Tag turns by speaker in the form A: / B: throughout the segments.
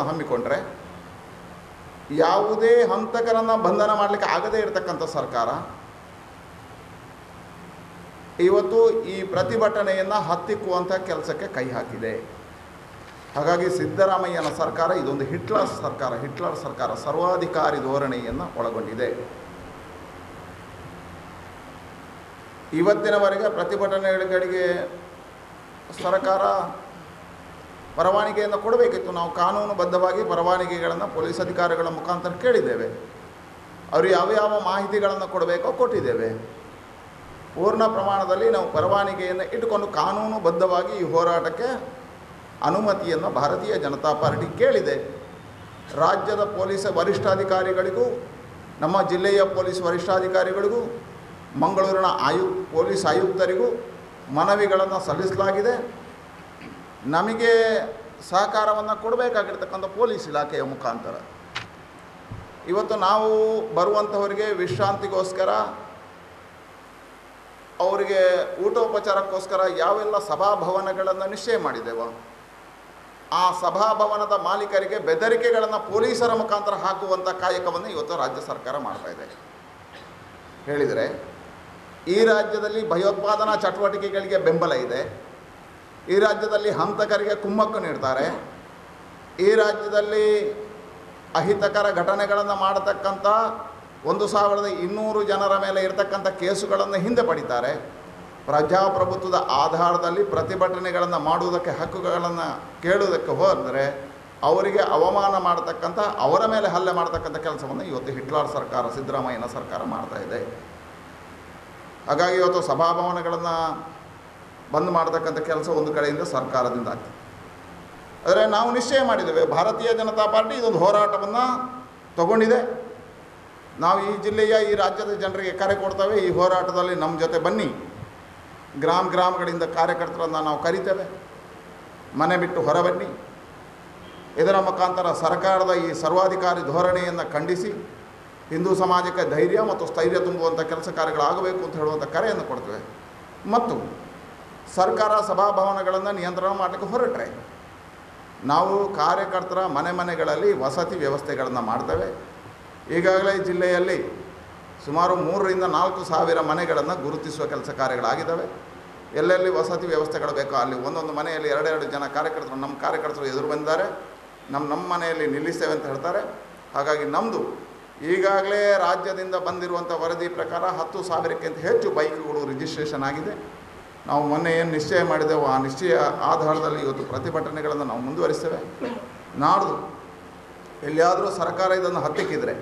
A: ಹಮ್ಮಿಕೊಂಡ್ರೆ ಯಾವುದೇ ಹಂತಕರನ್ನು ಬಂಧನ ಮಾಡಲಿಕ್ಕೆ ಆಗದೇ ಇರತಕ್ಕಂಥ ಸರ್ಕಾರ ಇವತ್ತು ಈ ಪ್ರತಿಭಟನೆಯನ್ನು ಹತ್ತಿಕ್ಕುವಂಥ ಕೆಲಸಕ್ಕೆ ಕೈ ಹಾಕಿದೆ. ಹಾಗಾಗಿ ಸಿದ್ದರಾಮಯ್ಯನ ಸರ್ಕಾರ ಇದೊಂದು ಹಿಟ್ಲರ್ ಸರ್ಕಾರ, ಸರ್ವಾಧಿಕಾರಿ ಧೋರಣೆಯನ್ನು ಒಳಗೊಂಡಿದೆ. ಇವತ್ತಿನವರೆಗೆ ಪ್ರತಿಭಟನೆಗಳಿಗೆ ಸರ್ಕಾರ ಪರವಾನಗಿಯನ್ನು ಕೊಡಬೇಕಿತ್ತು. ನಾವು ಕಾನೂನುಬದ್ಧವಾಗಿ ಪರವಾನಗಿಗಳನ್ನು ಪೊಲೀಸ್ ಅಧಿಕಾರಿಗಳ ಮುಖಾಂತರ ಕೇಳಿದ್ದೇವೆ. ಅವರು ಯಾವ ಮಾಹಿತಿಗಳನ್ನು ಕೊಡಬೇಕೋ ಕೊಟ್ಟಿದ್ದೇವೆ. ಪೂರ್ಣ ಪ್ರಮಾಣದಲ್ಲಿ ನಾವು ಪರವಾನಗಿಯನ್ನು ಇಟ್ಟುಕೊಂಡು ಕಾನೂನುಬದ್ಧವಾಗಿ ಈ ಹೋರಾಟಕ್ಕೆ ಅನುಮತಿಯನ್ನು ಭಾರತೀಯ ಜನತಾ ಪಾರ್ಟಿ ಕೇಳಿದೆ. ರಾಜ್ಯದ ಪೊಲೀಸ್ ವರಿಷ್ಠಾಧಿಕಾರಿಗಳಿಗೂ, ನಮ್ಮ ಜಿಲ್ಲೆಯ ಪೊಲೀಸ್ ವರಿಷ್ಠಾಧಿಕಾರಿಗಳಿಗೂ, ಮಂಗಳೂರಿನ ಪೊಲೀಸ್ ಆಯುಕ್ತರಿಗೂ ಮನವಿಗಳನ್ನು ಸಲ್ಲಿಸಲಾಗಿದೆ. ನಮಗೆ ಸಹಕಾರವನ್ನು ಕೊಡಬೇಕಾಗಿರ್ತಕ್ಕಂಥ ಪೊಲೀಸ್ ಇಲಾಖೆಯ ಮುಖಾಂತರ ಇವತ್ತು ನಾವು ಬರುವಂಥವರಿಗೆ ವಿಶ್ರಾಂತಿಗೋಸ್ಕರ, ಅವರಿಗೆ ಊಟೋಪಚಾರಕ್ಕೋಸ್ಕರ ಯಾವೆಲ್ಲ ಸಭಾಭವನಗಳನ್ನು ನಿಶ್ಚಯ ಮಾಡಿದೆವೋ ಆ ಸಭಾಭವನದ ಮಾಲೀಕರಿಗೆ ಬೆದರಿಕೆಗಳನ್ನು ಪೊಲೀಸರ ಮುಖಾಂತರ ಹಾಕುವಂಥ ಕಾಯಕವನ್ನು ಇವತ್ತು ರಾಜ್ಯ ಸರ್ಕಾರ ಮಾಡ್ತಾಯಿದೆ. ಹೇಳಿದರೆ ಈ ರಾಜ್ಯದಲ್ಲಿ ಭಯೋತ್ಪಾದನಾ ಚಟುವಟಿಕೆಗಳಿಗೆ ಬೆಂಬಲ ಇದೆ. ಈ ರಾಜ್ಯದಲ್ಲಿ ಹಂತಕರಿಗೆ ಕುಮ್ಮಕ್ಕು ನೀಡ್ತಾರೆ. ಈ ರಾಜ್ಯದಲ್ಲಿ ಅಹಿತಕರ ಘಟನೆಗಳನ್ನು ಮಾಡತಕ್ಕಂಥ 1200 ಜನರ ಮೇಲೆ ಇರತಕ್ಕಂಥ ಕೇಸುಗಳನ್ನು ಹಿಂದೆ ಪಡಿತಾರೆ. ಪ್ರಜಾಪ್ರಭುತ್ವದ ಆಧಾರದಲ್ಲಿ ಪ್ರತಿಭಟನೆಗಳನ್ನು ಮಾಡುವುದಕ್ಕೆ, ಹಕ್ಕುಗಳನ್ನು ಕೇಳುವುದಕ್ಕೆ ಹೋದರೆ ಅವರಿಗೆ ಅವಮಾನ ಮಾಡತಕ್ಕಂಥ, ಅವರ ಮೇಲೆ ಹಲ್ಲೆ ಮಾಡತಕ್ಕಂಥ ಕೆಲಸವನ್ನು ಇವತ್ತು ಹಿಟ್ಲರ್ ಸರ್ಕಾರ, ಸಿದ್ದರಾಮಯ್ಯನ ಸರ್ಕಾರ ಮಾಡ್ತಾಯಿದೆ. ಹಾಗಾಗಿ ಇವತ್ತು ಸಭಾಭವನಗಳನ್ನು ಬಂದ್ ಮಾಡತಕ್ಕಂಥ ಕೆಲಸ ಒಂದು ಕಡೆಯಿಂದ ಸರ್ಕಾರದಿಂದ ಆಗ್ತದೆ. ಆದರೆ ನಾವು ನಿಶ್ಚಯ ಮಾಡಿದ್ದೇವೆ, ಭಾರತೀಯ ಜನತಾ ಪಾರ್ಟಿ ಇದೊಂದು ಹೋರಾಟವನ್ನು ತಗೊಂಡಿದೆ. ನಾವು ಈ ಜಿಲ್ಲೆಯ, ಈ ರಾಜ್ಯದ ಜನರಿಗೆ ಕರೆ ಕೊಡ್ತೇವೆ, ಈ ಹೋರಾಟದಲ್ಲಿ ನಮ್ಮ ಜೊತೆ ಬನ್ನಿ. ಗ್ರಾಮಗಳಿಂದ ಕಾರ್ಯಕರ್ತರನ್ನು ನಾವು ಕರಿತೇವೆ, ಮನೆ ಬಿಟ್ಟು ಹೊರಬನ್ನಿ. ಇದರ ಮುಖಾಂತರ ಸರ್ಕಾರದ ಈ ಸರ್ವಾಧಿಕಾರಿ ಧೋರಣೆಯನ್ನು ಖಂಡಿಸಿ ಹಿಂದೂ ಸಮಾಜಕ್ಕೆ ಧೈರ್ಯ ಮತ್ತು ಸ್ಥೈರ್ಯ ತುಂಬುವಂಥ ಕೆಲಸ ಕಾರ್ಯಗಳಾಗಬೇಕು ಅಂತ ಹೇಳುವಂಥ ಕರೆಯನ್ನು ಕೊಡ್ತೇವೆ. ಮತ್ತು ಸರ್ಕಾರ ಸಭಾಭವನಗಳನ್ನು ನಿಯಂತ್ರಣ ಮಾಡಲಿಕ್ಕೆ ಹೊರಟ್ರೆ ನಾವು ಕಾರ್ಯಕರ್ತರ ಮನೆಗಳಲ್ಲಿ ವಸತಿ ವ್ಯವಸ್ಥೆಗಳನ್ನು ಮಾಡ್ತೇವೆ. ಈಗಾಗಲೇ ಜಿಲ್ಲೆಯಲ್ಲಿ ಸುಮಾರು 3 ರಿಂದ 4 ಸಾವಿರ ಮನೆಗಳನ್ನು ಗುರುತಿಸುವ ಕೆಲಸ ಕಾರ್ಯಗಳಾಗಿದ್ದಾವೆ. ಎಲ್ಲೆಲ್ಲಿ ವಸತಿ ವ್ಯವಸ್ಥೆಗಳು ಬೇಕೋ ಅಲ್ಲಿ ಒಂದೊಂದು ಮನೆಯಲ್ಲಿ 2 ಜನ ಕಾರ್ಯಕರ್ತರು, ನಮ್ಮ ಕಾರ್ಯಕರ್ತರು ಎದುರು ಬಂದಿದ್ದಾರೆ, ನಮ್ಮ ಮನೆಯಲ್ಲಿ ನಿಲ್ಲಿಸ್ತೇವೆ ಅಂತ ಹೇಳ್ತಾರೆ. ಹಾಗಾಗಿ ನಮ್ಮದು ಈಗಾಗಲೇ ರಾಜ್ಯದಿಂದ ಬಂದಿರುವಂಥ ವರದಿ ಪ್ರಕಾರ 10,000ಕ್ಕಿಂತ ಹೆಚ್ಚು ಬೈಕ್ಗಳು ರಿಜಿಸ್ಟ್ರೇಷನ್ ಆಗಿದೆ. ನಾವು ಮೊನ್ನೆ ಏನು ನಿಶ್ಚಯ ಮಾಡಿದೆವು ಆ ನಿಶ್ಚಯ ಆಧಾರದಲ್ಲಿ ಇವತ್ತು ಪ್ರತಿಭಟನೆಗಳನ್ನು ನಾವು ಮುಂದುವರಿಸ್ತೇವೆ. ನಾಡ್ದು ಎಲ್ಲಿಯಾದರೂ ಸರ್ಕಾರ ಇದನ್ನು ಹತ್ತಿಕ್ಕಿದ್ರೆ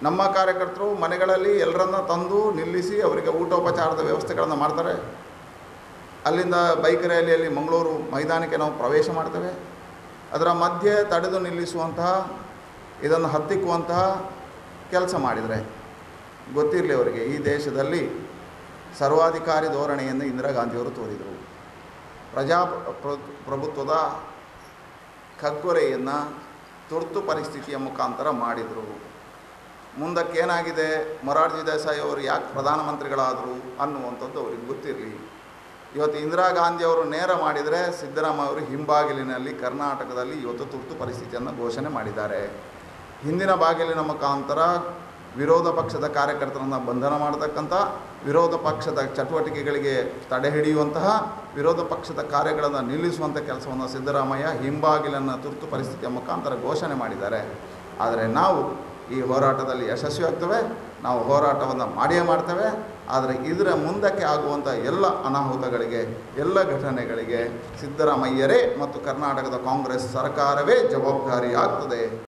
A: ನಮ್ಮ ಕಾರ್ಯಕರ್ತರು ಮನೆಗಳಲ್ಲಿ ಎಲ್ಲರನ್ನ ತಂದು ನಿಲ್ಲಿಸಿ ಅವರಿಗೆ ಊಟೋಪಚಾರದ ವ್ಯವಸ್ಥೆಗಳನ್ನು ಮಾಡ್ತಾರೆ. ಅಲ್ಲಿಂದ ಬೈಕ್ ರ್ಯಾಲಿಯಲ್ಲಿ ಮಂಗಳೂರು ಮೈದಾನಕ್ಕೆ ನಾವು ಪ್ರವೇಶ ಮಾಡ್ತೇವೆ. ಅದರ ಮಧ್ಯೆ ತಡೆದು ನಿಲ್ಲಿಸುವಂತಹ, ಇದನ್ನು ಹತ್ತಿಕ್ಕುವಂತಹ ಕೆಲಸ ಮಾಡಿದರೆ ಗೊತ್ತಿರಲಿ ಅವರಿಗೆ, ಈ ದೇಶದಲ್ಲಿ ಸರ್ವಾಧಿಕಾರಿ ಧೋರಣೆಯನ್ನು ಇಂದಿರಾ ಗಾಂಧಿಯವರು ತೋರಿದರು. ಪ್ರಜಾಪ್ರಭುತ್ವದ ಕಗ್ಗೊಲೆಯನ್ನು ತುರ್ತು ಪರಿಸ್ಥಿತಿಯ ಮುಖಾಂತರ ಮಾಡಿದರು. ಮುಂದಕ್ಕೇನಾಗಿದೆ, ಮೊರಾರ್ಜಿ ದೇಸಾಯಿ ಅವರು ಯಾಕೆ ಪ್ರಧಾನಮಂತ್ರಿಗಳಾದರು ಅನ್ನುವಂಥದ್ದು ಅವ್ರಿಗೆ ಗೊತ್ತಿರಲಿ. ಇವತ್ತು ಇಂದಿರಾ ಗಾಂಧಿಯವರು ನೇರ ಮಾಡಿದರೆ, ಸಿದ್ದರಾಮಯ್ಯ ಅವರು ಹಿಂಬಾಗಿಲಿನಲ್ಲಿ ಕರ್ನಾಟಕದಲ್ಲಿ ಇವತ್ತು ತುರ್ತು ಪರಿಸ್ಥಿತಿಯನ್ನು ಘೋಷಣೆ ಮಾಡಿದ್ದಾರೆ. ಹಿಂದಿನ ಬಾಗಿಲಿನ ಮುಖಾಂತರ ವಿರೋಧ ಪಕ್ಷದ ಕಾರ್ಯಕರ್ತರನ್ನು ಬಂಧನ ಮಾಡತಕ್ಕಂಥ, ವಿರೋಧ ಪಕ್ಷದ ಚಟುವಟಿಕೆಗಳಿಗೆ ತಡೆ ಹಿಡಿಯುವಂತಹ, ವಿರೋಧ ಪಕ್ಷದ ಕಾರ್ಯಗಳನ್ನು ನಿಲ್ಲಿಸುವಂಥ ಕೆಲಸವನ್ನು ಸಿದ್ದರಾಮಯ್ಯ ಹಿಂಬಾಗಿಲನ್ನು ತುರ್ತು ಪರಿಸ್ಥಿತಿಯ ಮುಖಾಂತರ ಘೋಷಣೆ ಮಾಡಿದ್ದಾರೆ. ಆದರೆ ನಾವು ಈ ಹೋರಾಟದಲ್ಲಿ ಯಶಸ್ವಿಯಾಗ್ತೇವೆ, ನಾವು ಹೋರಾಟವನ್ನು ಮಾಡಿಯೇ ಮಾಡ್ತೇವೆ. ಆದರೆ ಇದರ ಮುಂದಕ್ಕೆ ಆಗುವಂಥ ಎಲ್ಲ ಅನಾಹುತಗಳಿಗೆ, ಎಲ್ಲ ಘಟನೆಗಳಿಗೆ ಸಿದ್ದರಾಮಯ್ಯರೇ ಮತ್ತು ಕರ್ನಾಟಕದ ಕಾಂಗ್ರೆಸ್ ಸರ್ಕಾರವೇ ಜವಾಬ್ದಾರಿ ಆಗ್ತದೆ.